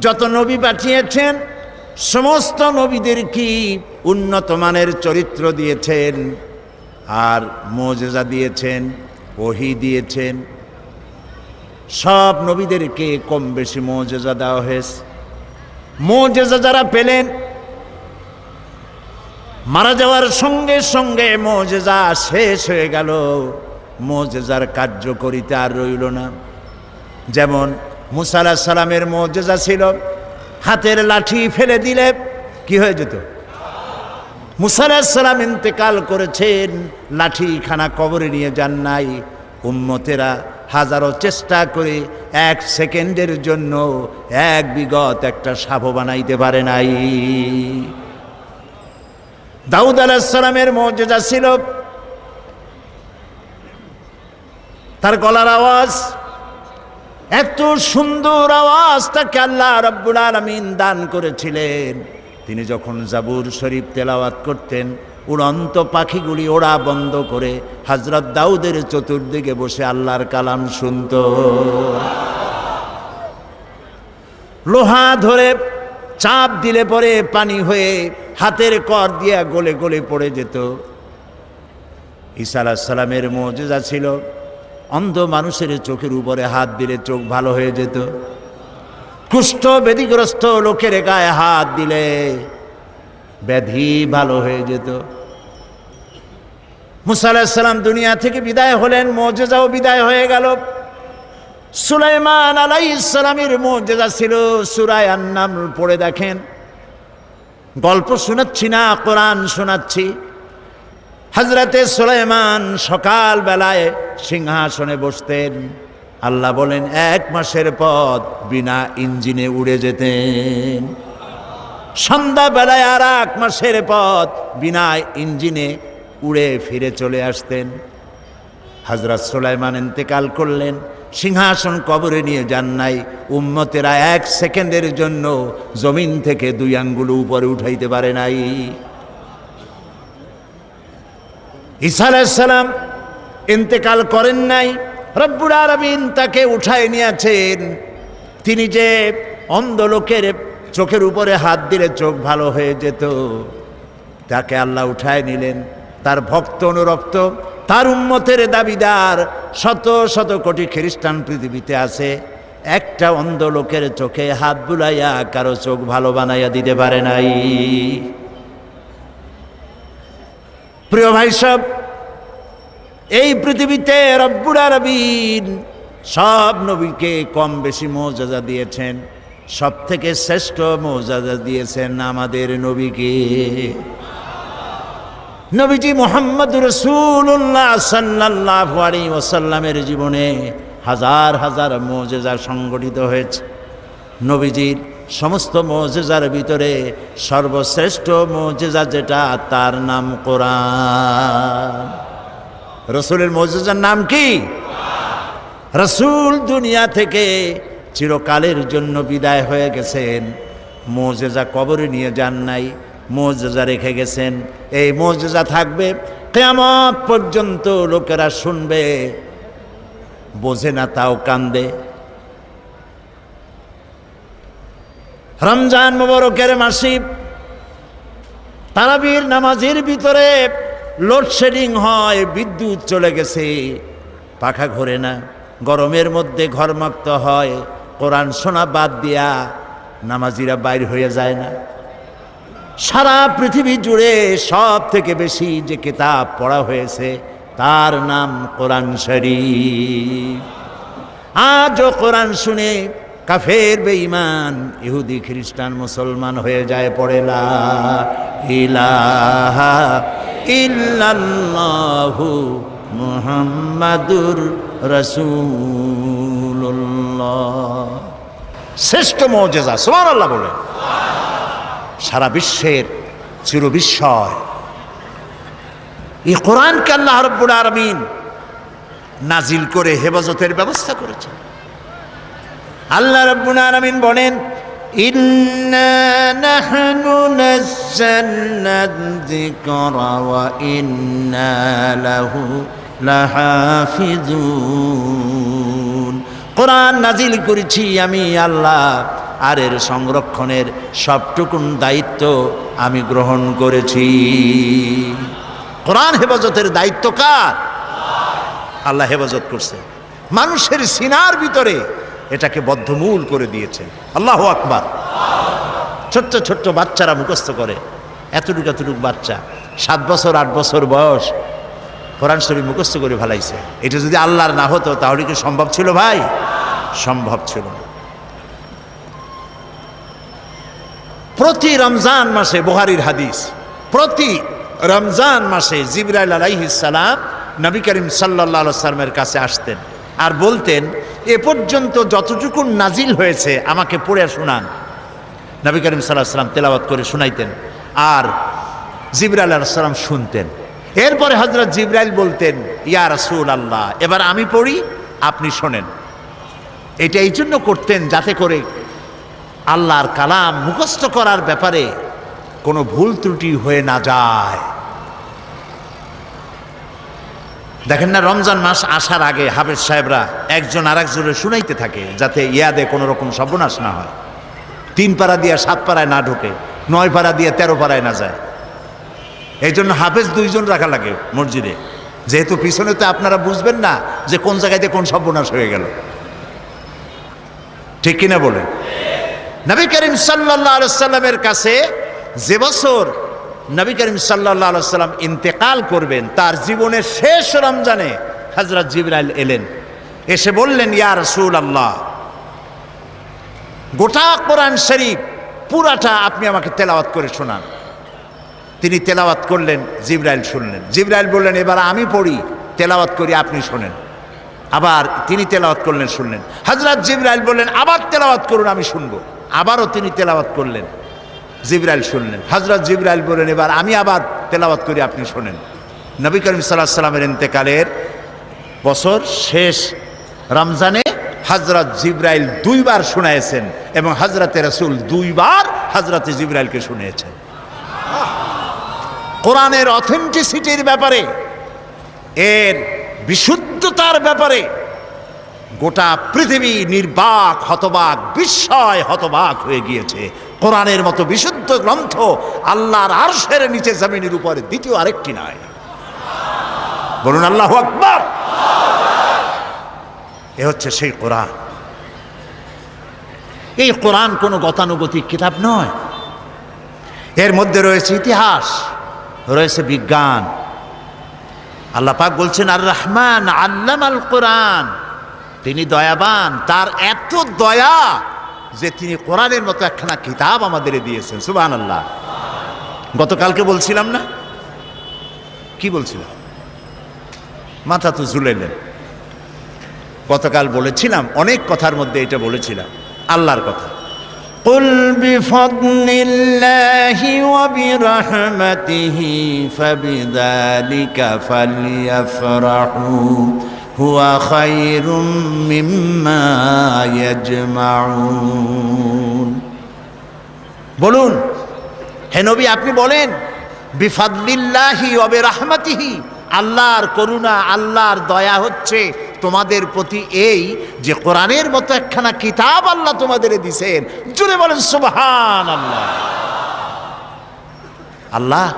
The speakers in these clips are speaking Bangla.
যত নবী পাঠিয়েছেন সমস্ত নবীদের কি উন্নত মানের চরিত্র দিয়েছেন, আর মুজিজা দিয়েছেন, ওহী দিয়েছেন। সব নবীদেরকে কম বেশি মুজিজা দেওয়া হয়েছে। মুজিজা যারা পেলেন, মারা যাওয়ার সঙ্গে সঙ্গে মুজিজা শেষ হয়ে গেল, মুজিজার কার্যকরিতা আর রইল না। যেমন মুসা আলাইহিস সালামের মুজিজা ছিল হাতের লাঠি ফেলে দিলে কি হয়ে যেত। মুসা আলাইহিস সালাম ইন্তেকাল করেছেন, লাঠিখানা কবরে নিয়ে যান নাই। উম্মতেরা হাজারো চেষ্টা করে 1 সেকেন্ডের জন্য এক বিগত একটা সাপ বানাইতে পারে নাই। দাউদ আলাইহিস সালামের মুজিজা ছিল তার গলার আওয়াজ। এত সুন্দর আওয়াজ তাকে আল্লাহ রাব্বুল আলামিন দান করেছিলেন। তিনি যখন জাবুর শরীফ তেলাওয়াত করতেন, উড়ন্ত পাখিগুলি ওড়া বন্ধ করে হযরত দাউদের চতুর্দিকে বসে আল্লাহর কালাম শুনত। লোহা ধরে চাপ দিলে পরে পানি হয়ে হাতের কর দিয়া গলে গলে পড়ে যেত। ঈসা আলাইহিস সালামের মুজিজা ছিল অন্ধ মানুষের চোখের উপরে হাত দিলে চোখ ভালো হয়ে যেত। কুষ্ঠ ব্যাধিগ্রস্ত লোকের গায়ে হাত দিলে ব্যাধি ভালো হয়ে যেত। মুসা আলাইহিস সালাম দুনিয়া থেকে বিদায় হলেন, মুজিজাও বিদায় হয়ে গেল। সুলাইমান আলাইহিস সালামের মুজিজা ছিল সূরা আন-নামল পড়ে দেখেন। গল্প শোনাচ্ছি না, কোরআন শোনাচ্ছি। হযরতে সুলাইমান সকাল বেলায় সিংহাসনে বসতেন। আল্লাহ বলেন 1 মাসের পথ বিনা ইঞ্জিনে উড়ে যেতেন। সন্ধ্যা বেলায় আর 1 মাসের পথ বিনা ইঞ্জিনে উড়ে ফিরে চলে আসতেন। হযরত সুলাইমান ইন্তেকাল করলেন, সিংহাসন কবরে নিয়ে যান নাই। উম্মতেরা 1 সেকেন্ডের জন্য জমিন থেকে 2 আঙ্গুল উপরে উঠাইতে পারে নাই। ঈসা আলাইহিস সালাম ইন্তেকাল করেন নাই, রব্বুল আলামিন তাকে উঠায় নিয়েছেন। তিনি যে অন্ধ লোকের চোখের উপরে হাত দিলে চোখ ভালো হয়ে যেত, তাকে আল্লাহ উঠায় নিলেন। তার ভক্ত অনুরক্ত, তার উম্মতের দাবিদার শত শত কোটি খ্রিস্টান পৃথিবীতে আছে। একটা অন্ধ লোকের চোখে হাত বুলাইয়া কারো চোখ ভালো বানাইয়া দিতে পারে নাই। প্রিয় ভাই সব, এই পৃথিবীতে রব্বুল আলামিন সব নবীকে কম বেশি মুজিজা দিয়েছেন। সব থেকে শ্রেষ্ঠ মুজিজা দিয়েছেন আমাদের নবীকে। নবীজি মুহাম্মদুর রাসূলুল্লাহ সাল্লাল্লাহু আলাইহি ওয়াসাল্লামের জীবনে হাজার হাজার মুজিজা সংগঠিত হয়েছে। নবীজির সমস্ত মুজিজার ভিতরে সর্বশ্রেষ্ঠ মুজিজা যেটা, তার নাম কোরআন। রাসূলের মুজিজার নাম কি? রাসূল দুনিয়া থেকে চিরকালের জন্য বিদায় হয়ে গেছেন। মুজিজা কবরে নিয়ে যান নাই, মুজিজা রেখে গেছেন। এই মুজিজা থাকবে কিয়ামত পর্যন্ত। লোকেরা শুনবে, বোঝে না তাও কান্দে। রমজান মুবারকের মাসে তারাবির নামাজের ভিতরে লোডশেডিং হয়, বিদ্যুৎ চলে গেছে, পাখা ঘোরে না, গরমের মধ্যে ঘরমাক্ত হয়। কোরআন শোনা বাদ দিয়া নামাজিরা বাইর হয়ে যায় না। সারা পৃথিবী জুড়ে সব থেকে বেশি যে কিতাব পড়া হয়েছে তার নাম কোরআন শরীফ। আজও কোরআন শুনে কাফের বেঈমান ইহুদি খ্রিস্টান মুসলমান হয়ে যায়, পড়ে লা ইলাহা ইল্লাল্লাহু মুহাম্মাদুর রাসূলুল্লাহ। শ্রেষ্ঠ মুজিজা, সুবহানাল্লাহ বলেন। সারা বিশ্বের চিরবিস্ময় এই কোরআনকে আল্লাহ রাব্বুল আলামিন নাজিল করে হেফাজতের ব্যবস্থা করেছেন। আল্লাহ রাব্বুল আলামিন বলেন, ইন্না নাহনু নাযালনা যিকরা ওয়া ইন্না লাহু লাহাফিজুন। কোরআন নাজিল করেছি আমি আল্লাহ, আর এর সংরক্ষণের সবটুকুন দায়িত্ব আমি গ্রহণ করেছি। কোরআন হেফাজতের দায়িত্ব কার? আল্লাহ হেফাজত করছে। মানুষের সিনার ভিতরে এটাকে বদ্ধমূল করে দিয়েছে। আল্লাহু আকবার। ছোট্ট ছোট্ট বাচ্চারা মুখস্থ করে, এতটুকু এতটুকু বাচ্চা 7 বছর 8 বছর বয়স কোরআন শরীফ মুখস্থ করে ফেলাইছে। এটা যদি আল্লাহর না হতো তাহলে কি সম্ভব ছিল ভাই? সম্ভব ছিল না। প্রতি রমজান মাসে, বুখারীর হাদিস, প্রতি রমজান মাসে জিবরাইল আলাইহিস সালাম নবী করিম সাল্লাল্লাহু আলাইহি ওয়াসাল্লামের কাছে আসতেন আর বলতেন, এ পর্যন্ত যতটুকু নাজিল হয়েছে আমাকে পড়ে শোনান। নবী করিম সাল্লাল্লাহু আলাইহি ওয়াসাল্লাম তেলাওয়াত করে শোনাইতেন আর জিবরাইল আলাইহিস সালাম শুনতেন। এরপরে হযরত জিবরাইল বলতেন, ইয়া রাসূলুল্লাহ, এবার আমি পড়ি, আপনি শোনেন। এটা এই জন্য করতেন যাতে করে আল্লাহর কালাম মুখস্থ করার ব্যাপারে কোনো ভুল ত্রুটি হয়ে না যায়। দেখেন না, রমজান মাস আসার আগে হাফেজ সাহেবরা একজন আরেকজনের শুনাইতে থাকে যাতে ইয়াদে কোনো রকম সর্বনাশ না হয়। 3 পারা দিয়ে 7 পারায় না ঢোকে, 9 পারা দিয়ে 13 পারায় না যায়। এই জন্য হাফেজ 2 জন রাখা লাগে মসজিদে, যেহেতু পিছনে তো আপনারা বুঝবেন না যে কোন জায়গাতে কোন সর্বনাশ হয়ে গেল। ঠিক কিনা বলেন? নবী করিম সাল্লাল্লাহু আলাইহি ওয়াসাল্লামের কাছে যে বছর নবী করিম সাল্লাল্লাহু আলাইহি ওয়াসাল্লাম ইন্তেকাল করবেন, তার জীবনের শেষ রমজানে হযরত জিবরাইল এলেন, এসে বললেন, ইয়া রাসূলুল্লাহ, গোটা কোরআন শরীফ পুরাটা আপনি আমাকে তেলাওয়াত করে শোনান। তিনি তেলাওয়াত করলেন, জিবরাইল শুনলেন। জিবরাইল বললেন, এবার আমি পড়ি, তেলাওয়াত করি, আপনি শোনেন। আবার তিনি তেলাওয়াত করলেন, শুনলেন। হযরত জিবরাইল বললেন, আবার তেলাওয়াত করুন, আমি শুনবো। আবারও তিনি তেলাওয়াত করলেন, জিবরাইল শুনলেন। হযরত জিবরাইল বললেন, এবার আমি আবার তেলাওয়াত করি, আপনি শোনেন। নবী করিম সাল্লাল্লাহু আলাইহি ওয়াসাল্লামের ইন্তেকালের বছর শেষ রমজানে হযরত জিবরাইল 2 বার শুনাইছেন এবং হযরতে রাসূল 2 বার হযরতে জিবরাইলকে শুনিয়েছেন। কোরআনের অথেন্টিসিটির ব্যাপারে, এর বিশুদ্ধতার ব্যাপারে গোটা পৃথিবী নির্বাক, হতবাক, বিস্ময় হতবাক হয়ে গিয়েছে। কোরআনের মতো বিশুদ্ধ গ্রন্থ আল্লাহর আরশের নিচে জমিনের উপরে দ্বিতীয় আরেকটি নাই। বলুন আল্লাহু আকবার। এ হচ্ছে সেই কোরআন। এই কোরআন কোনো গতানুগতিক কিতাব নয়। এর মধ্যে রয়েছে ইতিহাস, রয়েছে বিজ্ঞান। আল্লাহ পাক বলছেন, আর রহমান আল্লামাল কোরআন, তিনি দয়াবান। তার এত দয়া যে তিনি কোরআনের মতো একখানা কিতাব আমাদের দিয়েছেন। সুবহানাল্লাহ। গতকালকে বলছিলাম না, কি বলছিলাম? মাথা তো ঝুলাইলেন। গতকাল বলেছিলাম, অনেক কথার মধ্যে এটা বলেছিলাম আল্লাহর কথা। কুল বিফাদলিল্লাহি ওয়া বিরহমাতিহি ফাবিযালিকা ফালইফরাহু হুয়া খায়রুম মিম্মা ইয়াজমাউন। বলুন হে নবী, আপনি বলেন, বিফাদলিল্লাহি ওয়া বিরহমাতিহি, আল্লাহর করুণা, আল্লাহর দয়া হচ্ছে তোমাদের প্রতি এই যে কোরআনের মতো একখানা কিতাব আল্লাহ তোমাদের দিয়েছেন। জুড়ে বলেন সুবহানাল্লাহ। আল্লাহ,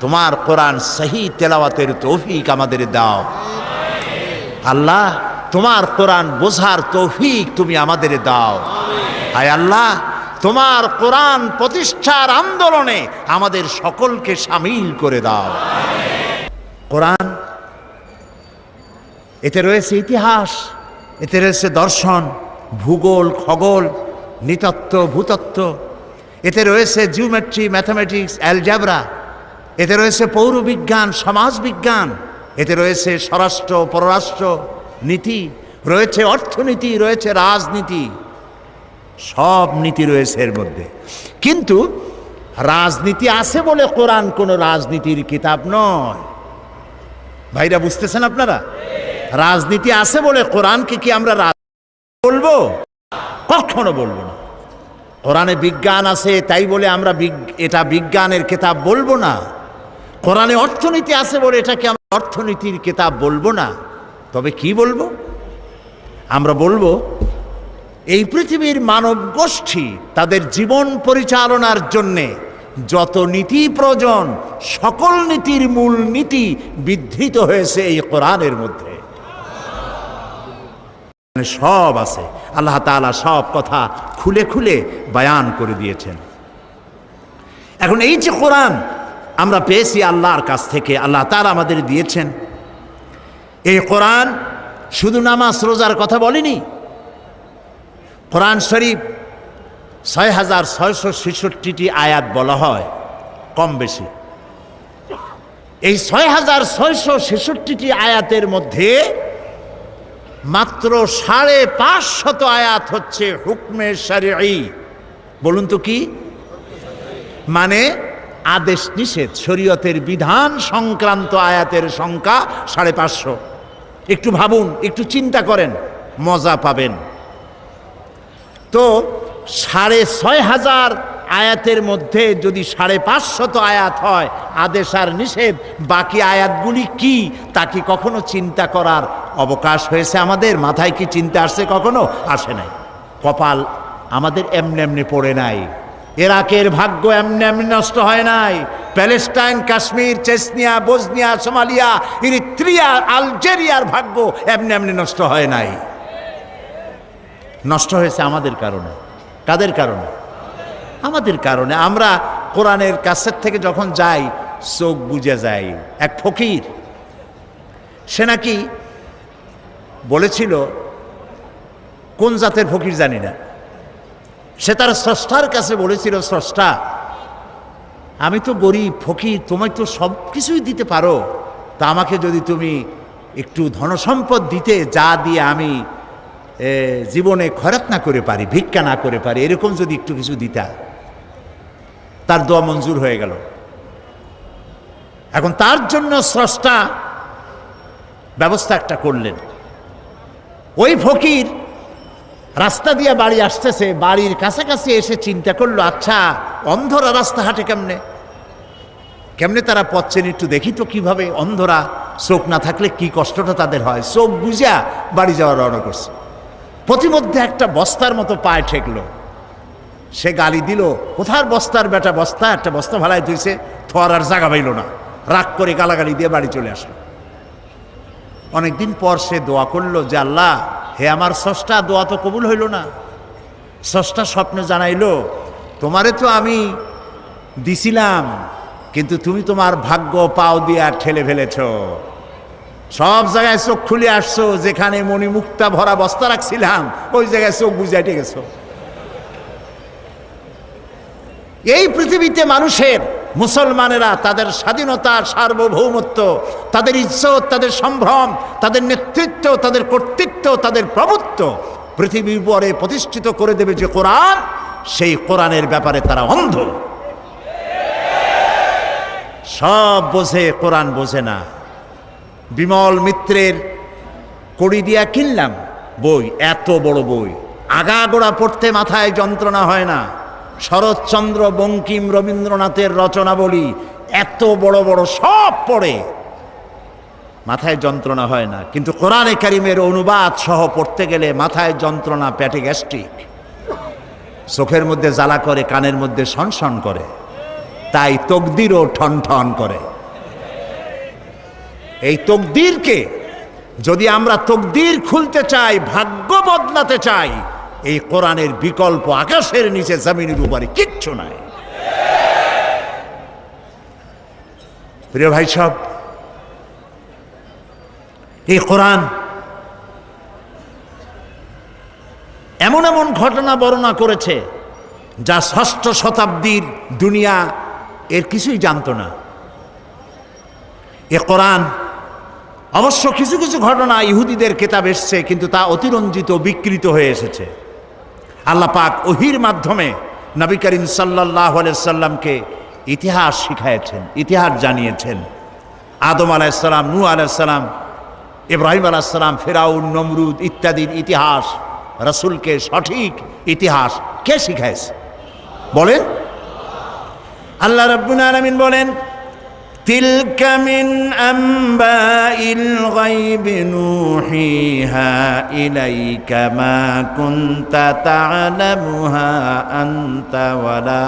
তোমার কোরআন সহি তেলাওয়াতের তৌফিক আমাদের দাও। আল্লাহ, তোমার কোরআন বোঝার তৌফিক তুমি আমাদের দাও। হায় আল্লাহ, তোমার কোরআন প্রতিষ্ঠার আন্দোলনে আমাদের সকলকে শামিল করে দাও। কোরআন, এতে রয়েছে ইতিহাস, এতে রয়েছে দর্শন, ভূগোল, খগোল, নৃতত্ত্ব, ভূতত্ত্ব, এতে রয়েছে জিওমেট্রি, ম্যাথামেটিক্স, অ্যালজেব্রা, এতে রয়েছে পৌরবিজ্ঞান, সমাজবিজ্ঞান, এতে রয়েছে স্বরাষ্ট্র, পররাষ্ট্র নীতি, রয়েছে অর্থনীতি, রয়েছে রাজনীতি, সব নীতি রয়েছে এর মধ্যে। কিন্তু রাজনীতি আছে বলে কোরআন কোনো রাজনীতির কিতাব নয়। ভাইরা বুঝতেছেন আপনারা? রাজনীতি আছে বলে কোরআনকে কি আমরা বলবো? কখনো বলবো না। কোরআনে বিজ্ঞান আছে তাই বলে আমরা এটা বিজ্ঞানের কিতাব বলবো না। কোরআনে অর্থনীতি আছে বলে এটাকে আমরা অর্থনীতির কিতাব বলবো না। তবে কি বলবো? আমরা বলবো এই পৃথিবীর মানব গোষ্ঠী তাদের জীবন পরিচালনার জন্যে যত নীতি প্রয়োজন সকল নীতির মূল নীতি বিধৃত হয়েছে এই কোরআনের মধ্যে। সব আছে, আল্লাহ তাআলা সব কথা খুলে খুলে বয়ান করে দিয়েছেন। এখন এই যে কোরআন আমরা পেয়েছি আল্লাহর কাছ থেকে, আল্লাহ তাআলা আমাদের দিয়েছেন, এই কোরআন শুধু নামাজ রোজার কথা বলেনি। কোরআন শরীফ ৬৬৬৬টি আয়াত বলা হয় কম বেশি। এই ৬৬৬৬টি আয়াতের মধ্যে মাত্র ৫৫০ আয়াত হচ্ছে হুকমে শরঈ। বলুন তো কি মানে? আদেশ নিষেধ, শরীয়তের বিধান সংক্রান্ত আয়াতের সংখ্যা ৫৫০। একটু ভাবুন, একটু চিন্তা করেন, মজা পাবেন। তো ৬৫০০ আয়াতের মধ্যে যদি ৫৫০ আয়াত হয় আদেশ আর নিষেধ, বাকি আয়াতগুলি কি তা কি কখনো চিন্তা করার অবকাশ হয়েছে আমাদের? মাথায় কি চিন্তা আসছে? কখনো আসে নাই। কপাল আমাদের এমনি এমনি পড়ে নাই। ইরাকের ভাগ্য এমনি এমনি নষ্ট হয় নাই। Palestine, Kashmir, Chechnya, Bosnia, Somalia, Eritrea, আলজেরিয়ার ভাগ্য এমনি এমনি নষ্ট হয় নাই। নষ্ট হয়েছে আমাদের কারণে। কাদের কারণে? আমাদের কারণে। আমরা কোরআনের কাছের থেকে যখন যাই চোখ বুজে যাই। এক ফকির, সে নাকি বলেছিল, কোন জাতের ফকির জানি না, সে তার স্রষ্টার কাছে বলেছিল, স্রষ্টা আমি তো গরিব ফকির, তোমায় তো সব কিছুই দিতে পারো, তা আমাকে যদি তুমি একটু ধনসম্পদ দিতে, যা দিয়ে আমি জীবনে খয়রাত না করে পারি, ভিক্ষা না করে পারি, এরকম যদি একটু কিছু দিতা। তার দোয়া মঞ্জুর হয়ে গেল। এখন তার জন্য স্রষ্টা ব্যবস্থা একটা করলেন। ওই ফকির রাস্তা দিয়ে বাড়ি আসতেছে, বাড়ির কাছাকাছি এসে চিন্তা করলো, আচ্ছা অন্ধরা রাস্তা হাঁটে কেমনে, কেমনে তারা পথ চেনে, একটু দেখি তো কিভাবে। অন্ধরা চোখ না থাকলে কি কষ্টটা তাদের হয়। চোখ বুঝা বাড়ি যাওয়ার রওনা করছে। প্রতিমধ্যে একটা বস্তার মতো পায়ে ঠেকলো। সে গালি দিল, কোথার বস্তার বেটা, বস্তা, একটা বস্তা ভাড়ায় ধুইছে, থর আর জায়গা পাইল না, রাগ করে গালাগালি দিয়ে বাড়ি চলে আসলো। অনেকদিন পর সে দোয়া করলো যে আল্লাহ, হে আমার স্রষ্টা, দোয়া তো কবুল হইল না। স্রষ্টা স্বপ্নে জানাইলো, তোমারে তো আমি দিছিলাম, কিন্তু তুমি তোমার ভাগ্য পাও দিয়া ঠেলে ফেলেছ। সব জায়গায় চোখ খুলে আসছো, যেখানে মণিমুক্তা ভরা বস্তা রাখছিলাম ওই জায়গায় চোখ বুঝাইতে গেছো। এই পৃথিবীতে মানুষের, মুসলমানেরা তাদের স্বাধীনতা, সার্বভৌমত্ব, তাদের ইজ্জত, তাদের সম্ভ্রম, তাদের নেতৃত্ব, তাদের কর্তৃত্ব, তাদের প্রভুত্ব পৃথিবীর উপরে প্রতিষ্ঠিত করে দেবে যে কোরআন, সেই কোরআনের ব্যাপারে তারা অন্ধ। সব বোঝে, কোরআন বোঝে না। বিমল মিত্রের কড়ি দিয়া কিনলাম বই, এত বড় বই, আগাগোড়া পড়তে মাথায় যন্ত্রণা হয় না। শরৎচন্দ্র, বঙ্কিম, রবীন্দ্রনাথের রচনাবলী এত বড় বড়, সব পড়ে, মাথায় যন্ত্রণা হয় না। কিন্তু কোরআনে কারিমের অনুবাদ সহ পড়তে গেলে মাথায় যন্ত্রণা, পেটে গ্যাস্ট্রিক, চোখের মধ্যে জ্বালা করে, কানের মধ্যে সনসন করে, তাই তকদিরও ঠন ঠন করে। এই তকদিরকে যদি আমরা তকদির খুলতে চাই, ভাগ্য বদলাতে চাই, এই কোরআনের বিকল্প আকাশের নিচে জমিনের উপরে কিচ্ছু নাই। প্রিয় ভাই সব, এই কোরআন এমন এমন ঘটনা বর্ণনা করেছে যা ষষ্ঠ শতাব্দীর দুনিয়া এর কিছুই জানতো না। এ কোরআন অবশ্য কিছু কিছু ঘটনা ইহুদিদের কিতাব এসছে, কিন্তু তা অতিরঞ্জিত, বিকৃত হয়ে এসেছে। আল্লাহ পাক ওহির মাধ্যমে নবী করিম সাল্লাল্লাহু আলাইহি সাল্লামকে ইতিহাস শিখাইছেন, ইতিহাস জানিয়েছেন। আদম আলাইহিস সালাম, নূহ আলাইহিস সালাম, ইব্রাহিম আলাইহিস সালাম, ফিরাউন, নমরুদ ইত্যাদির ইতিহাস, রাসূলকে সঠিক ইতিহাস কে শিখাইছে বলেন? আল্লাহ রাব্বুল আলামিন বলেন, তিলকা মিন আম্বাইল গায়বি নূহিহা ইলাইকা মা কুনতা তা'লামুহা আনতা ওয়ালা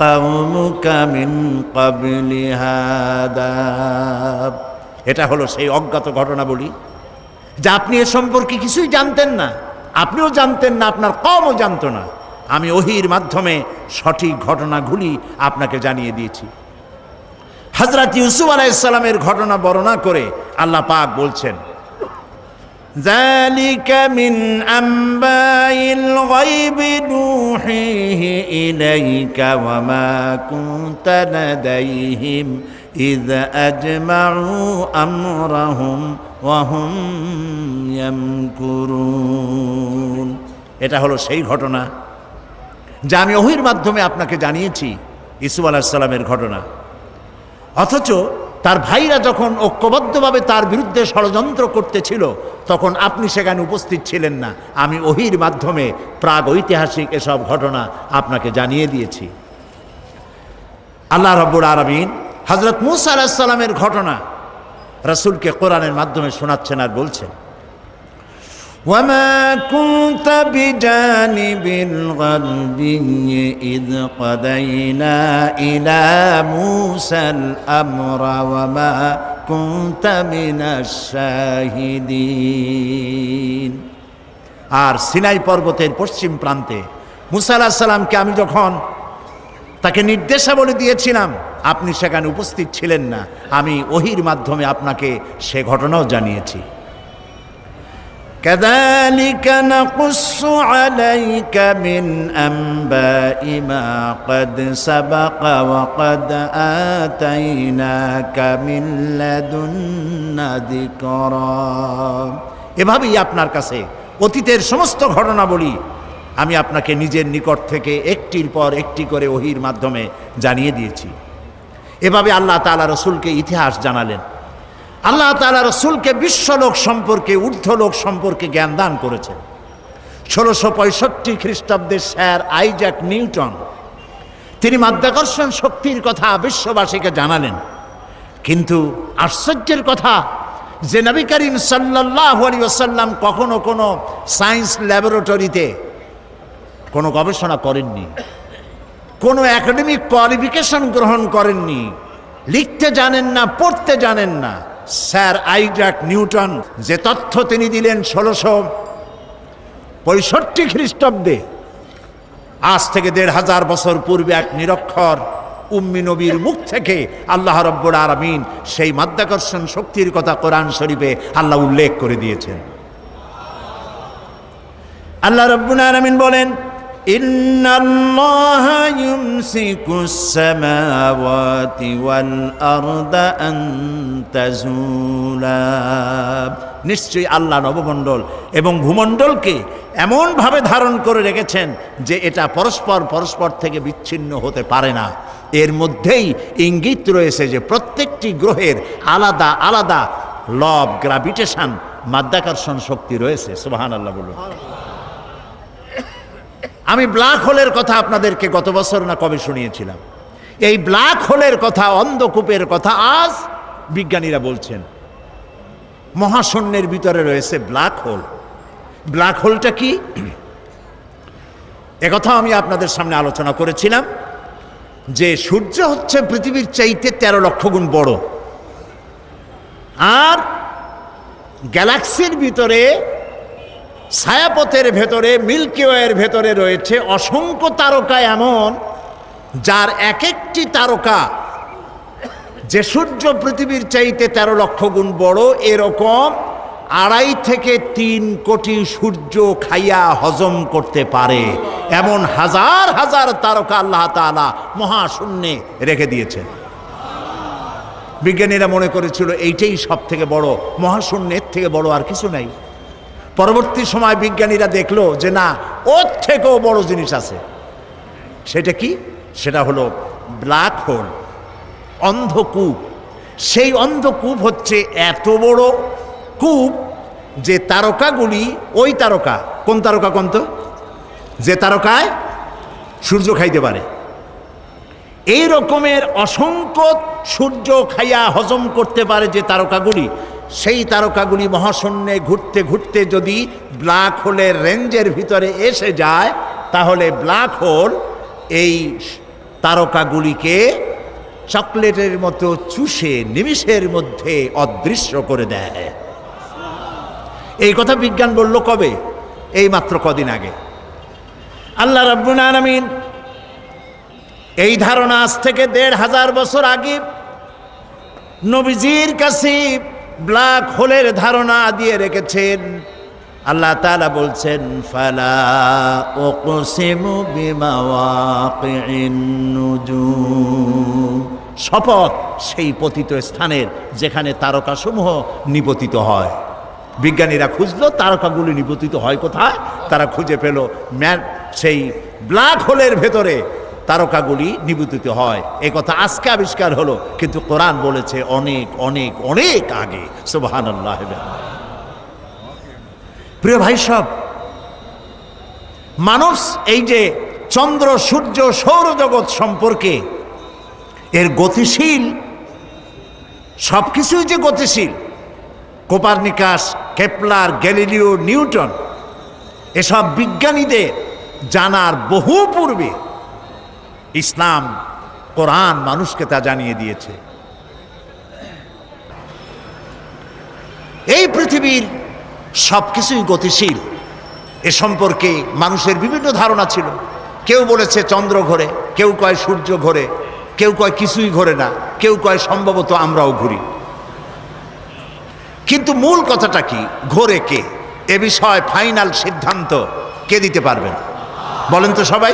কাওমুকা মিন ক্বাবলি হাদা। এটা হলো সেই অজ্ঞাত ঘটনা বলি, যে আপনি এ সম্পর্কে কিছুই জানতেন না, আপনিও জানতেন না, আপনার কওমও জানতো না। আমি ওহীর মাধ্যমে সঠিক ঘটনাগুলি আপনাকে জানিয়ে দিয়েছি। হযরত ইউসুফ আলাইহিস সালামের ঘটনা বর্ণনা করে আল্লাহ পাক বলছেন, যালিকা মিন আম্বাইল গায়বি নূহিহি ইলাইকা ওয়া মা কুনতা লাদাইহিম ইয আজমাউ আমরাহুম ওয়া হুম ইয়ামকুরুন। এটা হলো সেই ঘটনা যা আমি ওহীর মাধ্যমে আপনাকে জানিয়েছি, ইউসুফ আলাইহিস সালামের ঘটনা। অথচ তার ভাইরা যখন ঐক্যবদ্ধভাবে তার বিরুদ্ধে ষড়যন্ত্র করতেছিল, তখন আপনি সেখানে উপস্থিত ছিলেন না। আমি ওহীর মাধ্যমে প্রাগ ঐতিহাসিক এসব ঘটনা আপনাকে জানিয়ে দিয়েছি। আল্লাহ রাব্বুল আলামিন হযরত মূসা আলাইহিস সালামের ঘটনা রাসূলকে কোরআনের মাধ্যমে শোনাচ্ছেন আর বলছেন, وما كنت بجانب الغربي إذ قضينا إلى موسى الأمر وما كنت من الشاهدين। আর সিনাই পর্বতের পশ্চিম প্রান্তে মূসা আলাইহিস সালামকে আমি যখন তাকে নির্দেশাবলী দিয়েছিলাম, আপনি সেখানে উপস্থিত ছিলেন না। আমি ওহীর মাধ্যমে আপনাকে সে ঘটনাও জানিয়েছি। كذلك نقص عليك من أنباء ما قد سبق وقد آتيناك من لدنا ذكرا। এভাবেই আপনার কাছে অতীতের সমস্ত ঘটনা বলি আমি আপনাকে নিজের নিকট থেকে একটির পর একটি করে ওহীর মাধ্যমে জানিয়ে দিয়েছি। এভাবে আল্লাহ তাআলা রাসূলকে ইতিহাস জানালেন। আল্লাহ তাআলা রাসূলকে বিশ্বলোক সম্পর্কে, ঊর্ধ্বলোক সম্পর্কে জ্ঞান দান করেছেন। 1665 খ্রিস্টাব্দে স্যার আইজ্যাক নিউটন তিনি মাধ্যাকর্ষণ শক্তির কথা বিশ্ববাসীকে জানালেন। কিন্তু আশ্চর্যের কথা যে নবী করিম সাল্লাল্লাহু আলাইহি ওয়াসাল্লাম কখনো কোনো সায়েন্স ল্যাবরেটরিতে কোনো গবেষণা করেননি, কোনো একাডেমিক কোয়ালিফিকেশন গ্রহণ করেননি, লিখতে জানেন না, পড়তে জানেন না। স্যার আইজ্যাক নিউটন যে তথ্য তিনি দিলেন 1665 খ্রিস্টাব্দে, আজ থেকে 1500 বছর পূর্বে এক নিরক্ষর উম্মি নবীর মুখ থেকে আল্লাহ রাব্বুল আলামিন সেই মাধ্যাকর্ষণ শক্তির কথা কোরআন শরীফে আল্লাহ উল্লেখ করে দিয়েছেন। আল্লাহ রাব্বুল আলামিন বলেন, ইন্নাল্লাহা ইউমসিকুস সামাওয়াতি ওয়াল আরদা আন তাজুলা। নিশ্চয়ই আল্লাহ নবমণ্ডল এবং ভূমণ্ডলকে এমনভাবে ধারণ করে রেখেছেন যে এটা পরস্পর থেকে বিচ্ছিন্ন হতে পারে না। এর মধ্যেই ইঙ্গিত রয়েছে যে প্রত্যেকটি গ্রহের আলাদা আলাদা ল অফ গ্র্যাভিটেশন, মাধ্যাকর্ষণ শক্তি রয়েছে। সুবহানাল্লাহ বলুন। আমি ব্ল্যাক হোলের কথা আপনাদেরকে গত বছর না কবে শুনিয়েছিলাম। এই ব্ল্যাক হোলের কথা, অন্ধকূপের কথা আজ বিজ্ঞানীরা বলছেন। মহাশূন্যের ভিতরে রয়েছে ব্ল্যাক হোল। ব্ল্যাক হোলটা কি, একথা আমি আপনাদের সামনে আলোচনা করেছিলাম যে সূর্য হচ্ছে পৃথিবীর চাইতে 13 লক্ষ গুণ বড়, আর গ্যালাক্সির ভিতরে, ছায়াপথের ভেতরে, মিল্কি ওয়ের ভেতরে রয়েছে অসংখ্য তারকা এমন, যার এক একটি তারকা যে সূর্য পৃথিবীর চাইতে 13 লক্ষ গুণ বড়, এরকম 2.5 থেকে 3 কোটি সূর্য খাইয়া হজম করতে পারে এমন হাজার হাজার তারকা আল্লাহ তাআলা মহাশূন্যে রেখে দিয়েছেন। বিজ্ঞানীরা মনে করেছিল এইটাই সব থেকে বড়, মহাশূন্যের থেকে বড় আর কিছু নাই। পরবর্তী সময় বিজ্ঞানীরা দেখলো যে না, ওর থেকেও বড় জিনিস আছে। সেটা কি? সেটা হলো ব্ল্যাক হোল, অন্ধকূপ। সেই অন্ধকূপ হচ্ছে এত বড় কূপ যে তারকাগুলি, ওই তারকা, কোন তারকা কোন তো, যে তারকায় সূর্য খাইতে পারে, এই রকমের অসংখ্য সূর্য খাইয়া হজম করতে পারে যে তারকাগুলি, সেই তারকাগুলি মহাশূন্যে ঘুরতে ঘুরতে যদি ব্ল্যাক হোলের রেঞ্জের ভিতরে এসে যায়, তাহলে ব্ল্যাক হোল এই তারকাগুলিকে চকলেটের মতো চুষে নিমিষের মধ্যে অদৃশ্য করে দেয়। এই কথা বিজ্ঞান বলল কবে? এই মাত্র কদিন আগে। আল্লাহ রাব্বুল আলামিন এই ধারণা আজ থেকে ১৫০০ বছর আগে নবীজির কাছে ব্ল্যাক হোলের ধারণা দিয়ে রেখেছেন। আল্লাহ তাআলা বলছেন, ফালা উকসিমু বিমাওয়াকিন নুজুম, শপথ সেই পতিত স্থানের যেখানে তারকাসমূহ নিপতিত হয়। বিজ্ঞানীরা খুঁজলো তারকাগুলি নিপতিত হয় কোথায়, তারা খুঁজে পেল সেই ব্ল্যাক হোলের ভেতরে তারকাগুলি নিপতিত হয়। এ কথা আজকে আবিষ্কার হলো, কিন্তু কোরআন বলেছে অনেক অনেক অনেক আগে। সুবহানাল্লাহ। প্রিয় ভাই সব, মানুষ এই যে চন্দ্র সূর্য সৌরজগৎ সম্পর্কে এর গতিশীল, সবকিছুই যে গতিশীল, কোপারনিকাস, কেপলার, গ্যালিলিও, নিউটন, এসব বিজ্ঞানীদের জানার বহু পূর্বে ইসলাম, কোরআন মানুষকে তা জানিয়ে দিয়েছে। এই পৃথিবীর সবকিছুই গতিশীল, এ সম্পর্কে মানুষের বিভিন্ন ধারণা ছিল। কেউ বলেছে চন্দ্র ঘোরে, কেউ কয় সূর্য ঘোরে, কেউ কয় কিছুই ঘোরে না, কেউ কয় সম্ভবত আমরাও ঘুরি। কিন্তু মূল কথাটা কি, ঘোরে কে, এ বিষয়ে ফাইনাল সিদ্ধান্ত কে দিতে পারবেন বলেন তো সবাই?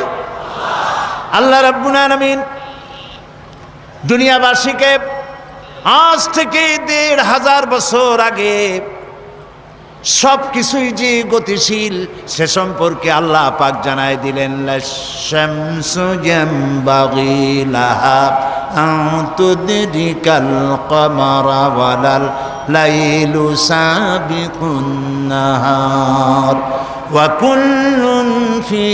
আল্লাহ রাব্বুল আলামিন দুনিয়াবাসীকে আজ থেকে ১৫০০ বছর আগে সব কিছুই যে গতিশীল সে সম্পর্কে আল্লাহ পাক জানায় দিলেন, লাশ-শামসু ইয়ানবাগি লাহা আন তুদরিকাল কমারা ওয়ালাল লাইলু সাবিকুন নাহার ওয়া কুল্লুন ফি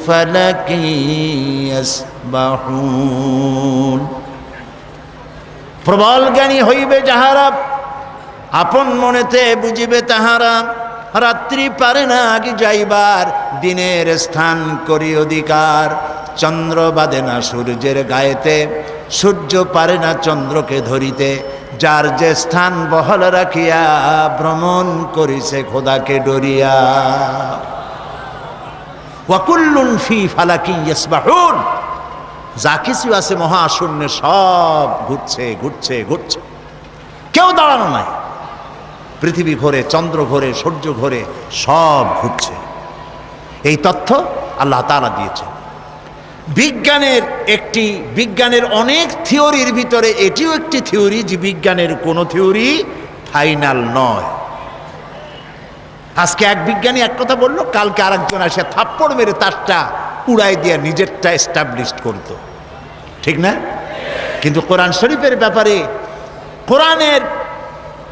ফালাকি ইয়াসবাহুন। প্রবল জ্ঞানী হইবে যাহারা, আপন মনেতে বুঝিবে তাহারা, রাত্রি পারে না আগে যাইবার, দিনের স্থান করি অধিকার। চন্দ্র বাঁধে না সূর্যের গায়েতে, সূর্য পারে না চন্দ্রকে ধরিতে, যার যে স্থান বহল রাখিয়া ভ্রমণ করিছে খোদাকে ডরিয়া। ওয়া কুল্লুন ফি ফালাকি ইয়াসবাহুন, যা কিছু আছে মহাশূন্যে সব ঘুরছে ঘুরছে ঘুরছে, কেউ দাঁড়ানো নাই। পৃথিবী ঘোরে, চন্দ্র ঘোরে, সূর্য ঘোরে, সব ঘুরছে। এই তথ্য আল্লাহ তাআলা দিয়েছেন। বিজ্ঞানের অনেক থিওরির ভিতরে এটিও একটি থিওরি যে বিজ্ঞানের কোনো থিওরি ফাইনাল নয়। আজকে এক বিজ্ঞানী এক কথা বলল, কালকে আরেকজন এসে থাপ্পড় মেরে তারটা উড়াই দিয়ে নিজেরটা এস্টাবলিশ করতো, ঠিক না? কিন্তু কোরআন শরীফের ব্যাপারে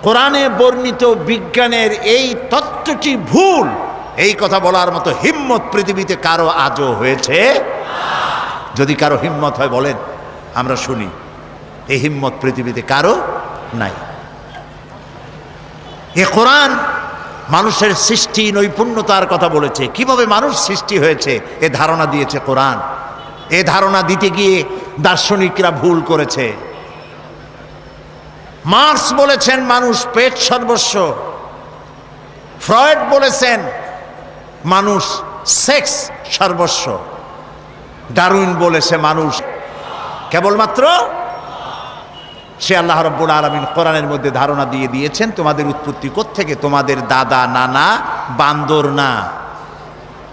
কোরআনে বর্ণিত বিজ্ঞানের এই তত্ত্বটি ভুল, এই কথা বলার মতো হিম্মত পৃথিবীতে কারো আজও হয়েছে? যদি কারো হিম্মত হয় বলেন, আমরা শুনি। এই হিম্মত পৃথিবীতে কারো নাই। এ কোরআন মানুষের সৃষ্টি নৈপুণ্যতার কথা বলেছে, কিভাবে মানুষ সৃষ্টি হয়েছে এ ধারণা দিয়েছে কোরআন। এ ধারণা দিতে গিয়ে দার্শনিকরা ভুল করেছে। মার্কস বলেছেন মানুষ পেট সর্বস্ব, ফ্রয়েড বলেছেন মানুষ সেক্স সর্বস্ব, ডারউইন বলেছে মানুষ কেবলমাত্র। সে আল্লাহ রাব্বুল আলামিন কোরআনের মধ্যে ধারণা দিয়ে দিয়েছেন তোমাদের উৎপত্তি কোত্থেকে, তোমাদের দাদা নানা বান্দর না।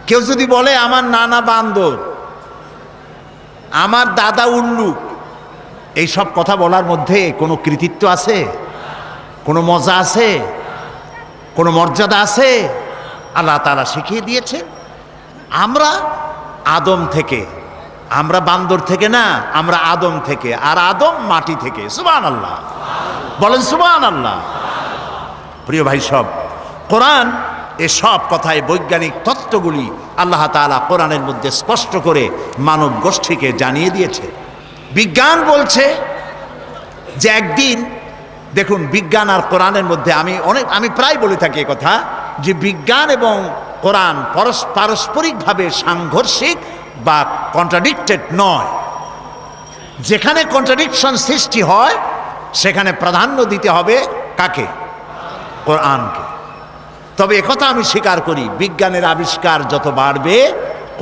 কেউ যদি বলে আমার নানা বান্দর, আমার দাদা উল্লুক, এই সব কথা বলার মধ্যে কোনো কৃতিত্ব আছে? কোনো মজা আছে? কোনো মর্যাদা আছে? আল্লাহ তাআলা শিখিয়ে দিয়েছে আমরা আদম থেকে, আমরা বান্দর থেকে না, আমরা আদম থেকে, আর আদম মাটি থেকে। সুবহানাল্লাহ বলেন, সুবহানাল্লাহ। প্রিয় ভাই সব, কোরআন এসব কথায় বৈজ্ঞানিক তত্ত্বগুলি আল্লাহ তাআলা কোরআনের মধ্যে স্পষ্ট করে মানব গোষ্ঠীকে জানিয়ে দিয়েছে। বিজ্ঞান বলছে যে একদিন, দেখুন বিজ্ঞান আর কোরআনের মধ্যে আমি প্রায় বলে থাকি কথা, যে বিজ্ঞান এবং কোরআন পারস্পরিকভাবে সাংঘর্ষিক বা কন্ট্রাডিক্টেড নয়। যেখানে কন্ট্রাডিকশন সৃষ্টি হয় সেখানে প্রাধান্য দিতে হবে কাকে? কোরআনকে। তবে একথা আমি স্বীকার করি, বিজ্ঞানের আবিষ্কার যত বাড়বে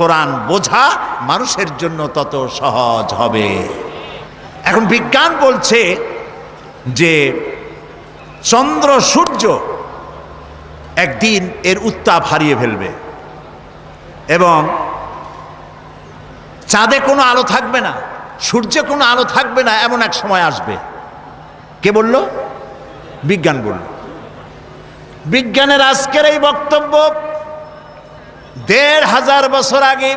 কোরআন বোঝা মানুষের জন্য তত সহজ হবে। এখন বিজ্ঞান বলছে যে চন্দ্র সূর্য একদিন এর উত্তাপ হারিয়ে ফেলবে এবং চাঁদে কোনো আলো থাকবে না, সূর্যে কোনো আলো থাকবে না, এমন এক সময় আসবে। কে বলল? বিজ্ঞান বলল। বিজ্ঞানের আজকের এই বক্তব্য ১৫০০ বছর আগে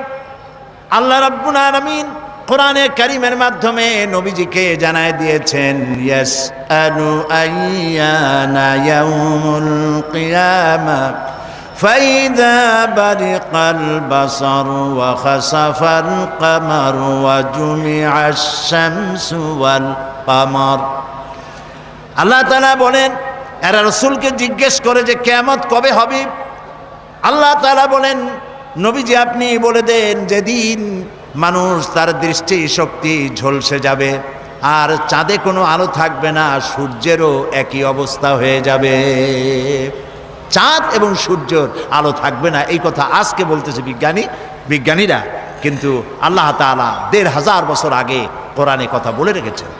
আল্লাহ রাব্বুল আলামিন কোরআনে কারীমের মাধ্যমে নবীজিকে জানায় দিয়েছেন, ইয়াসআলু আইয়ানা ইয়াউমুল কিয়ামা ফাইদা বারিকাল বাসার ওয়া খাসাফাল কামার ওয়া জুমিআশ শামসু ওয়াল কামার। আল্লাহ তাআলা বলেন, এরা রাসূলকে জিজ্ঞেস করে যে কিয়ামত কবে হবে। আল্লাহ তাআলা বলেন, নবীজি আপনি বলে দেন যেদিন মানুষ তার দৃষ্টি শক্তি ঝলসে যাবে আর চাঁদে কোনো আলো থাকবে না, সূর্যেরও একই অবস্থা হয়ে যাবে। চাঁদ এবং সূর্যের আলো থাকবে না, এই কথা আজকে বলতেছে বিজ্ঞানীরা, কিন্তু আল্লাহ তাআলা ১৫০০ বছর আগে কোরআনে কথা বলে রেখেছেন।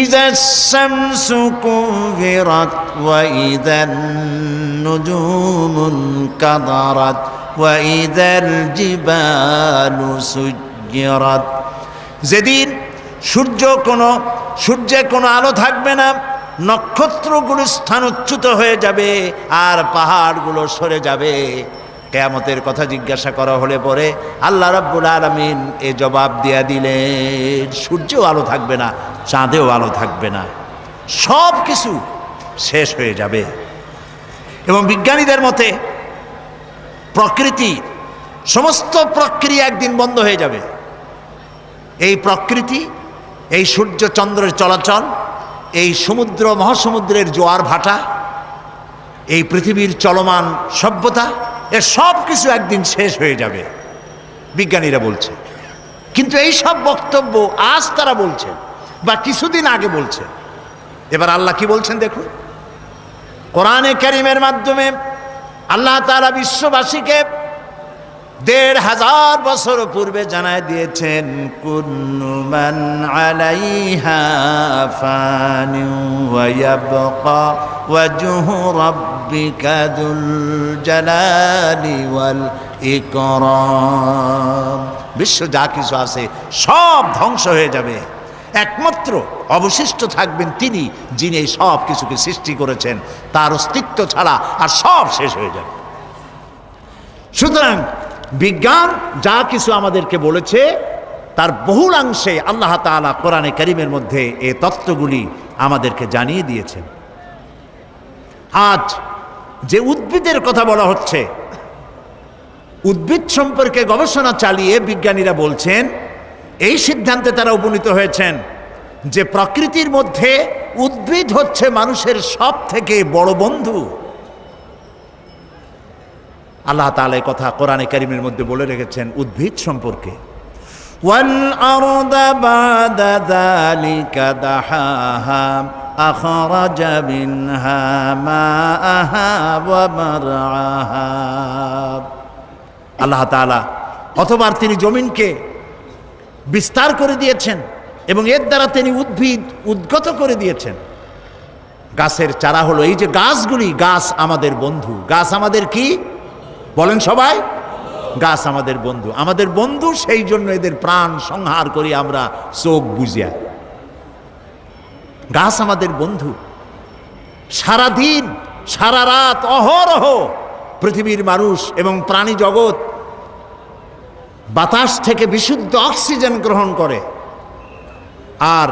ইযাস শামসু কুবিরাত ওয়া ইযান নুজুমুন কাদারাত ওয়া ইযাল জিবালু সুজ্জিরাত। যেদিন সূর্যে কোনো আলো থাকবে না, নক্ষত্রগুলো স্থানচ্যুত হয়ে যাবে আর পাহাড়গুলো সরে যাবে। কিয়ামতের কথা জিজ্ঞাসা করা হলে পরে আল্লাহ রাব্বুল আলামিন এ জবাব দিয়া দিলেন, সূর্যেও আলো থাকবে না, চাঁদেও আলো থাকবে না, সব কিছু শেষ হয়ে যাবে। এবং বিজ্ঞানীদের মতে প্রকৃতি সমস্ত প্রক্রিয়া একদিন বন্ধ হয়ে যাবে। এই প্রকৃতি, এই সূর্য চন্দ্রের চলাচল, এই সমুদ্র মহাসমুদ্রের জোয়ার ভাটা, এই পৃথিবীর চলমান সভ্যতা, এর সব কিছু একদিন শেষ হয়ে যাবে, বিজ্ঞানীরা বলছে। কিন্তু এই সব বক্তব্য আজ তারা বলছেন বা কিছুদিন আগে বলছেন। এবার আল্লাহ কি বলছেন দেখুন, কোরআনে কারীমের মাধ্যমে আল্লাহ তাআলা বিশ্ববাসীকে ১৫০০ বছর পূর্বে জানায় দিয়েছেন, কুল্লু মান আলাইহা ফানি ওয়া ইয়াবকা ওয়াজহু রাব্বিকা যুল জালালি ওয়াল ইকরাম। বিশ্ব যা কিছু আছে সব ধ্বংস হয়ে যাবে, একমাত্র অবশিষ্ট থাকবেন তিনি, যিনি এই সব কিছুকে সৃষ্টি করেছেন। তার অস্তিত্ব ছাড়া আর সব শেষ হয়ে যাবে। সুতরাং বিজ্ঞান যা কিছু আমাদেরকে বলেছে তার বহুলাংশে আল্লাহ তাআলা কোরআনে কারীমের মধ্যে এই তত্ত্বগুলি আমাদেরকে জানিয়ে দিয়েছেন। আজ যে উদ্ভিদের কথা বলা হচ্ছে, উদ্ভিদ সম্পর্কে গবেষণা চালিয়ে বিজ্ঞানীরা বলছেন, এই সিদ্ধান্তে তারা উপনীত হয়েছেন যে প্রকৃতির মধ্যে উদ্ভিদ হচ্ছে মানুষের সব থেকে বড় বন্ধু। আল্লাহ তাআলা এই কথা কোরআনে কারীমের মধ্যে বলে রেখেছেন উদ্ভিদ সম্পর্কে, ওয়াল আরদা বাদা যালিকা দাহাহা আখরাজা মিনহা মাআহা ওয়া মারআহা। আল্লাহ তাআলা অতঃপর তিনি জমিনকে বিস্তার করে দিয়েছেন এবং এর দ্বারা তিনি উদ্ভিদ উদ্গত করে দিয়েছেন। গাছের চারা হলো এই যে গাছগুলি, গাছ আমাদের বন্ধু। গাছ আমাদের কি বলেন সবাই? গাছ আমাদের বন্ধু। আমাদের বন্ধু, সেই জন্য এদের প্রাণ সংহার করি আমরা চোখ বুজিয়া। গাছ আমাদের বন্ধু। সারা দিন সারা রাত অহরহ পৃথিবীর মানুষ এবং প্রাণী জগৎ বাতাস থেকে বিশুদ্ধ অক্সিজেন গ্রহণ করে আর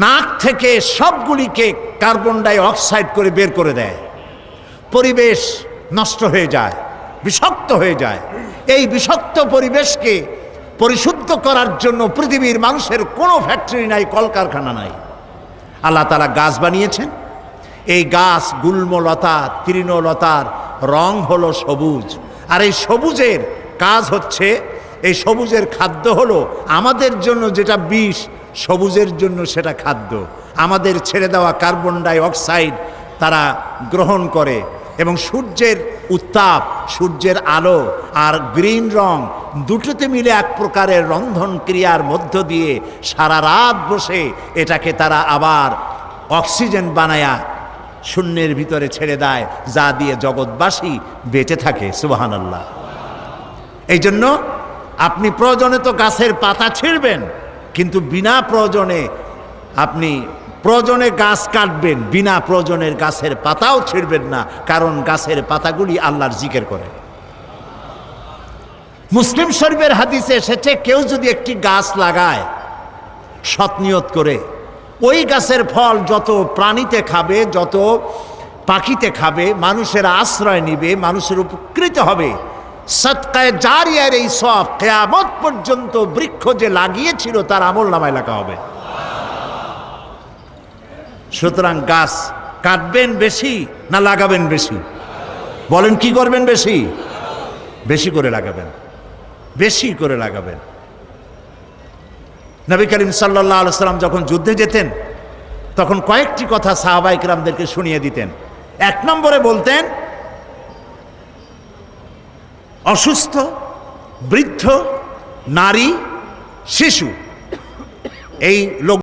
নাক থেকে সবগুলিকে কার্বন ডাই অক্সাইড করে বের করে দেয়। পরিবেশ নষ্ট হয়ে যায়, বিষাক্ত হয়ে যায়। এই বিষাক্ত পরিবেশকে পরিশুদ্ধ করার জন্য পৃথিবীর মানুষের কোনো ফ্যাক্টরি নাই, কলকারখানা নাই। আল্লাহ তাআলা গাছ বানিয়েছেন। এই গাছ গুল্মলতা, তৃণলতার রং হলো সবুজ। আর এই সবুজের কাজ হচ্ছে, এই সবুজের খাদ্য হলো আমাদের জন্য যেটা বিষ, সবুজের জন্য সেটা খাদ্য। আমাদের ছেড়ে দেওয়া কার্বন ডাই অক্সাইড তারা গ্রহণ করে, এবং সূর্যের উত্তাপ, সূর্যের আলো আর গ্রিন রং দুটোতে মিলে এক প্রকারের রন্ধন ক্রিয়ার মধ্য দিয়ে সারা রাত বসে এটাকে তারা আবার অক্সিজেন বানায়া শূন্যের ভিতরে ছেড়ে দেয়, যা দিয়ে জগৎবাসী বেঁচে থাকে। সুবহানাল্লাহ। এই জন্য আপনি প্রয়োজনে তো গাছের পাতা ছিঁড়বেন, কিন্তু বিনা প্রয়োজনে আপনি প্রয়োজনে গাছ কাটবেন, বিনা প্রয়োজনের গাছের পাতাও ছিঁড়বেন না, কারণ গাছের পাতাগুলি আল্লাহর জিকির করে। মুসলিম শরীফের হাদিসে এসেছে, কেউ যদি একটি গাছ লাগায় সৎ নিয়ত করে, ওই গাছের ফল যত প্রাণীতে খাবে, যত পাখিতে খাবে, মানুষের আশ্রয় নিবে, মানুষের উপকৃত হবে, সদকায়ে জারিয়ার এই সব কিয়ামত পর্যন্ত বৃক্ষ যে লাগিয়েছিল তার আমলনামায় লেখা হবে। সুতরাং গাছ কাটবেন বেশি না লাগাবেন বেশি? বলেন কি করবেন বেশি? বেশি করে লাগাবেন, বেশি করে লাগাবেন। নবী করিম সাল্লাল্লাহু আলাইহি সাল্লাম যখন যুদ্ধে যেতেন তখন কয়েকটি কথা সাহাবায়ে কিরামদেরকে শুনিয়ে দিতেন। এক নম্বরে বলতেন, অসুস্থ, বৃদ্ধ, নারী, শিশু, এই লোক